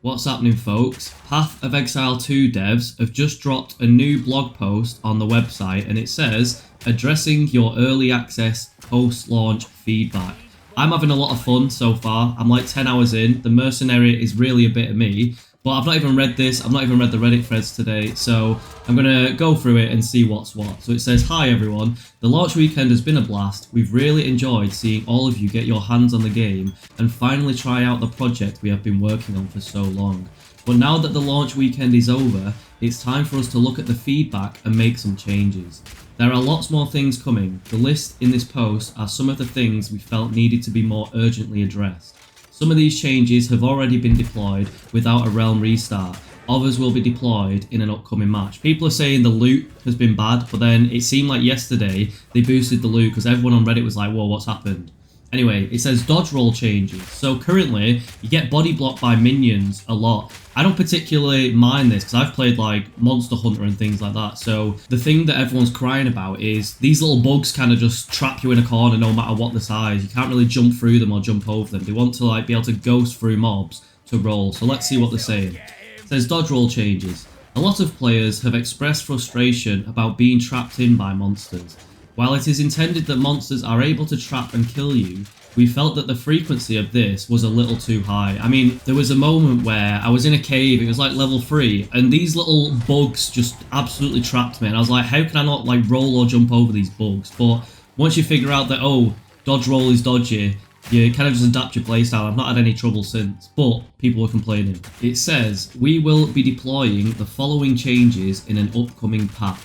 What's happening, folks? Path of Exile 2 devs have just dropped a new blog post on the website, and it says, addressing your early access post-launch feedback. I'm having a lot of fun so far. I'm like 10 hours in. The Mercenary is really a bit of me, but I've not even read this. I've not even read the Reddit threads today, so I'm going to go through it and see what's what. So it says, hi everyone, the launch weekend has been a blast. We've really enjoyed seeing all of you get your hands on the game and finally try out the project we have been working on for so long. But now that the launch weekend is over, it's time for us to look at the feedback and make some changes. There are lots more things coming. The list in this post are some of the things we felt needed to be more urgently addressed. Some of these changes have already been deployed without a realm restart. Others will be deployed in an upcoming match. People are saying the loot has been bad, but then it seemed like yesterday they boosted the loot because everyone on Reddit was like, whoa, what's happened? Anyway, it says dodge roll changes. So currently, you get body blocked by minions a lot. I don't particularly mind this because I've played like Monster Hunter and things like that. So the thing that everyone's crying about is these little bugs kind of just trap you in a corner no matter what the size. You can't really jump through them or jump over them. They want to like be able to ghost through mobs to roll. So let's see what they're saying. It says dodge roll changes. A lot of players have expressed frustration about being trapped in by monsters. While it is intended that monsters are able to trap and kill you, we felt that the frequency of this was a little too high. I mean, there was a moment where I was in a cave, it was like level 3, and these little bugs just absolutely trapped me, and I was like, how can I not like roll or jump over these bugs? But once you figure out that, oh, dodge roll is dodgy, you kind of just adapt your playstyle. I've not had any trouble since, but people were complaining. It says, we will be deploying the following changes in an upcoming patch.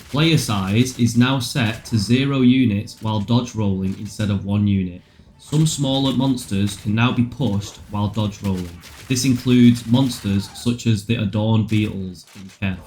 Player size is now set to 0 units while dodge rolling instead of 1 unit. Some smaller monsters can now be pushed while dodge rolling. This includes monsters such as the Adorned Beetles in Kef.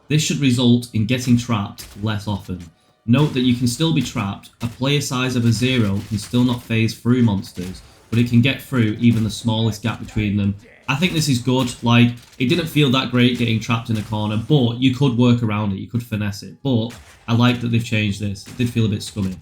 This should result in getting trapped less often. Note that you can still be trapped. A player size of a 0 can still not phase through monsters, but it can get through even the smallest gap between them. I think this is good. Like, it didn't feel that great getting trapped in a corner, but you could work around it, you could finesse it. But I like that they've changed this. It did feel a bit scummy.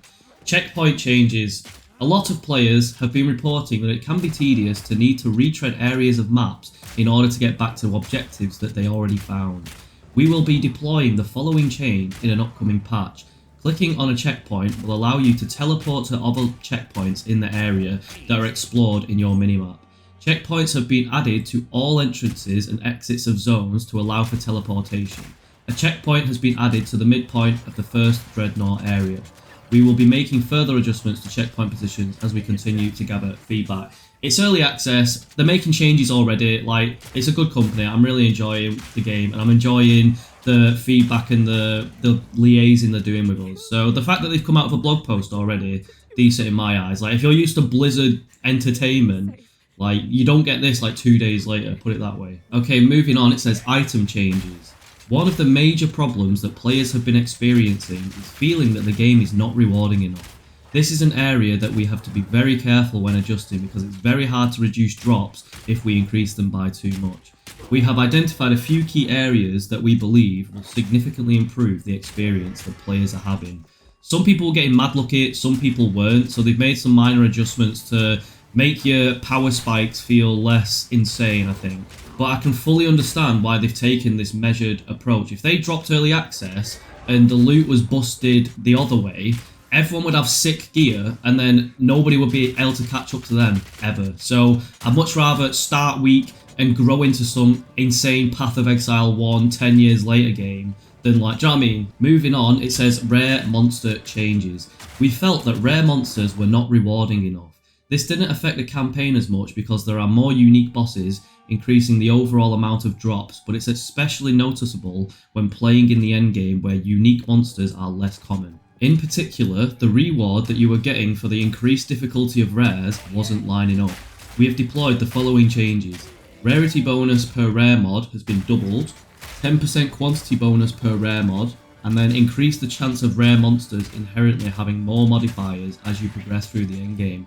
Checkpoint changes. A lot of players have been reporting that it can be tedious to need to retread areas of maps in order to get back to objectives that they already found. We will be deploying the following change in an upcoming patch. Clicking on a checkpoint will allow you to teleport to other checkpoints in the area that are explored in your minimap. Checkpoints have been added to all entrances and exits of zones to allow for teleportation. A checkpoint has been added to the midpoint of the first Dreadnought area. We will be making further adjustments to checkpoint positions as we continue to gather feedback. It's early access, they're making changes already, like, it's a good company, I'm really enjoying the game, and I'm enjoying the feedback and the liaising they're doing with us. So the fact that they've come out with a blog post already, decent in my eyes. Like, if you're used to Blizzard entertainment, like, you don't get this like 2 days later, put it that way. Okay, moving on, it says item changes. One of the major problems that players have been experiencing is feeling that the game is not rewarding enough. This is an area that we have to be very careful when adjusting because it's very hard to reduce drops if we increase them by too much. We have identified a few key areas that we believe will significantly improve the experience that players are having. Some people were getting mad lucky, some people weren't, so they've made some minor adjustments to make your power spikes feel less insane, I think. But I can fully understand why they've taken this measured approach. If they dropped early access and the loot was busted the other way, everyone would have sick gear and then nobody would be able to catch up to them ever. So I'd much rather start weak and grow into some insane Path of Exile 1 10 years later game than, like, do you know what I mean? Moving on, it says rare monster changes. We felt that rare monsters were not rewarding enough. This didn't affect the campaign as much because there are more unique bosses, increasing the overall amount of drops, but it's especially noticeable when playing in the endgame where unique monsters are less common. In particular, the reward that you were getting for the increased difficulty of rares wasn't lining up. We have deployed the following changes. Rarity bonus per rare mod has been doubled, 10% quantity bonus per rare mod, and then increase the chance of rare monsters inherently having more modifiers as you progress through the endgame.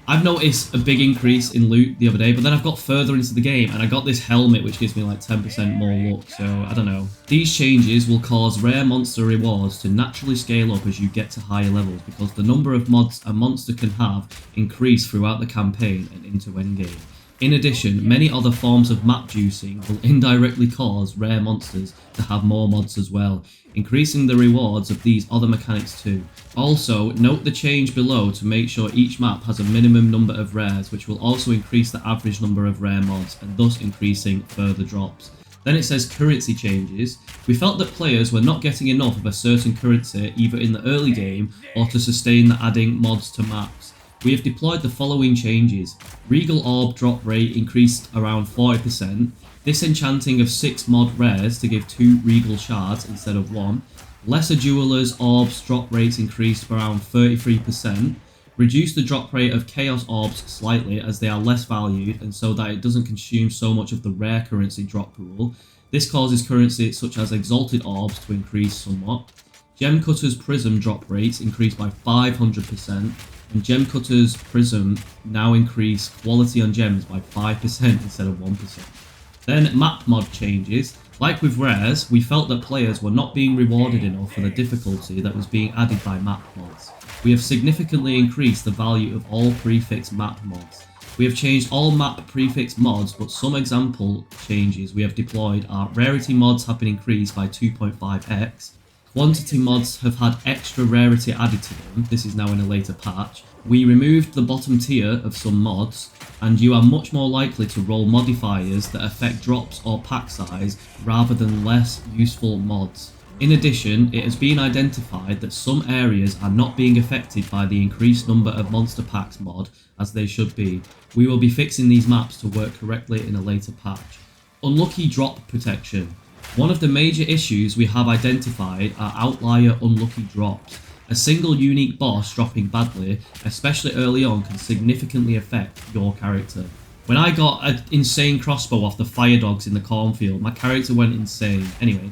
I've noticed a big increase in loot the other day, but then I've got further into the game and I got this helmet which gives me like 10% more luck, so I don't know. These changes will cause rare monster rewards to naturally scale up as you get to higher levels because the number of mods a monster can have increase throughout the campaign and into endgame. In addition, many other forms of map juicing will indirectly cause rare monsters to have more mods as well, increasing the rewards of these other mechanics too. Also, note the change below to make sure each map has a minimum number of rares, which will also increase the average number of rare mods and thus increasing further drops. Then it says currency changes. We felt that players were not getting enough of a certain currency either in the early game or to sustain the adding mods to maps. We have deployed the following changes. Regal Orb drop rate increased around 40%, disenchanting of 6 mod rares to give 2 Regal shards instead of 1, lesser Jewelers Orbs drop rates increased around 33%, reduce the drop rate of Chaos Orbs slightly as they are less valued and so that it doesn't consume so much of the rare currency drop pool. This causes currency such as Exalted Orbs to increase somewhat. Gem Cutter's Prism drop rates increased by 500%, and Gem Cutter's Prism now increase quality on gems by 5% instead of 1%. Then map mod changes. Like with rares, we felt that players were not being rewarded enough for the difficulty that was being added by map mods. We have significantly increased the value of all prefix map mods. We have changed all map prefix mods, but some example changes we have deployed are rarity mods have been increased by 2.5x, quantity mods have had extra rarity added to them, this is now in a later patch. We removed the bottom tier of some mods, and you are much more likely to roll modifiers that affect drops or pack size rather than less useful mods. In addition, it has been identified that some areas are not being affected by the increased number of monster packs mod as they should be. We will be fixing these maps to work correctly in a later patch. Unlucky drop protection. One of the major issues we have identified are outlier unlucky drops. A single unique boss dropping badly, especially early on, can significantly affect your character. When I got an insane crossbow off the fire dogs in the cornfield, my character went insane. Anyway,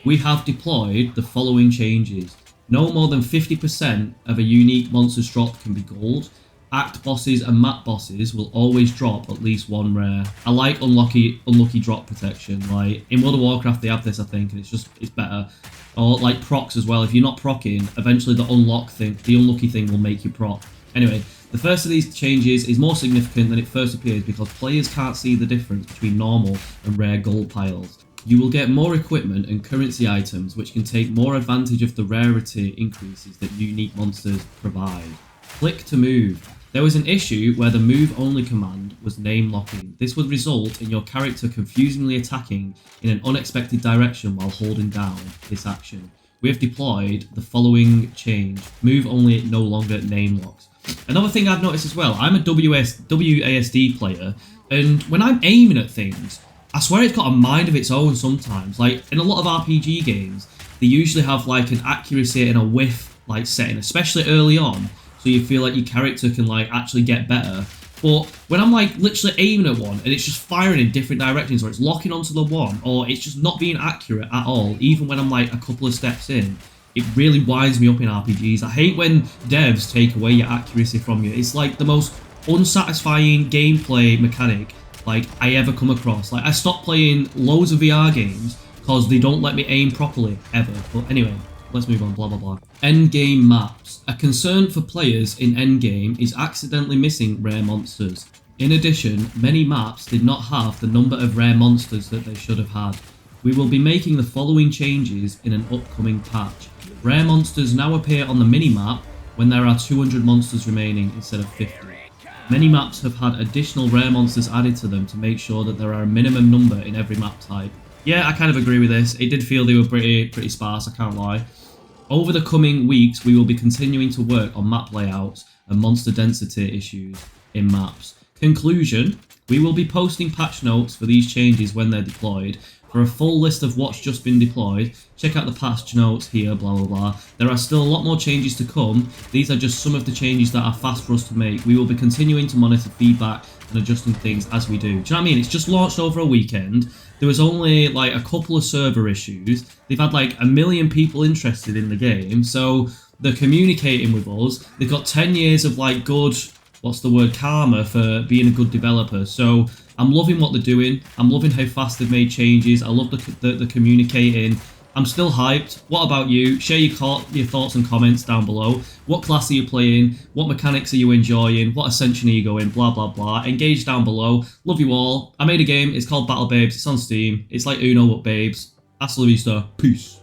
we have deployed the following changes. No more than 50% of a unique monster's drop can be gold. Act bosses and map bosses will always drop at least 1 rare. I like unlucky drop protection. Like in World of Warcraft they have this, I think, and it's better. Or like procs as well. If you're not procking, eventually the unlucky thing will make you proc. Anyway, the first of these changes is more significant than it first appears because players can't see the difference between normal and rare gold piles. You will get more equipment and currency items which can take more advantage of the rarity increases that unique monsters provide. Click to move. There was an issue where the move only command was name locking. This would result in your character confusingly attacking in an unexpected direction while holding down this action. We have deployed the following change. Move only no longer name locks. Another thing I've noticed as well, I'm a WASD player, and when I'm aiming at things, I swear it's got a mind of its own sometimes. Like in a lot of RPG games, they usually have like an accuracy and a whiff like setting, especially early on. So you feel like your character can like actually get better. But when I'm like literally aiming at one and it's just firing in different directions, or it's locking onto the one, or it's just not being accurate at all, even when I'm like a couple of steps in, it really winds me up in RPGs. I hate when devs take away your accuracy from you. It's like the most unsatisfying gameplay mechanic like I ever come across. Like I stopped playing loads of VR games because they don't let me aim properly ever. But anyway, let's move on, blah blah blah. Endgame maps. A concern for players in Endgame is accidentally missing rare monsters. In addition, many maps did not have the number of rare monsters that they should have had. We will be making the following changes in an upcoming patch. Rare monsters now appear on the mini-map when there are 200 monsters remaining instead of 50. Many maps have had additional rare monsters added to them to make sure that there are a minimum number in every map type. Yeah, I kind of agree with this. It did feel they were pretty sparse, I can't lie. Over the coming weeks, we will be continuing to work on map layouts and monster density issues in maps. Conclusion, we will be posting patch notes for these changes when they're deployed. For a full list of what's just been deployed, check out the patch notes here, blah blah blah. There are still a lot more changes to come. These are just some of the changes that are fast for us to make. We will be continuing to monitor feedback and adjusting things as we do. Do you know what I mean? It's just launched over a weekend. There was only like a couple of server issues. They've had like 1 million people interested in the game, so they're communicating with us. They've got 10 years of like good, karma for being a good developer. So I'm loving what they're doing. I'm loving how fast they've made changes. I love the communicating. I'm still hyped. What about you? Share your thoughts and comments down below. What class are you playing? What mechanics are you enjoying? What ascension are you going? Blah, blah, blah. Engage down below. Love you all. I made a game. It's called Battle Babes. It's on Steam. It's like Uno but babes. Hasta la vista. Peace.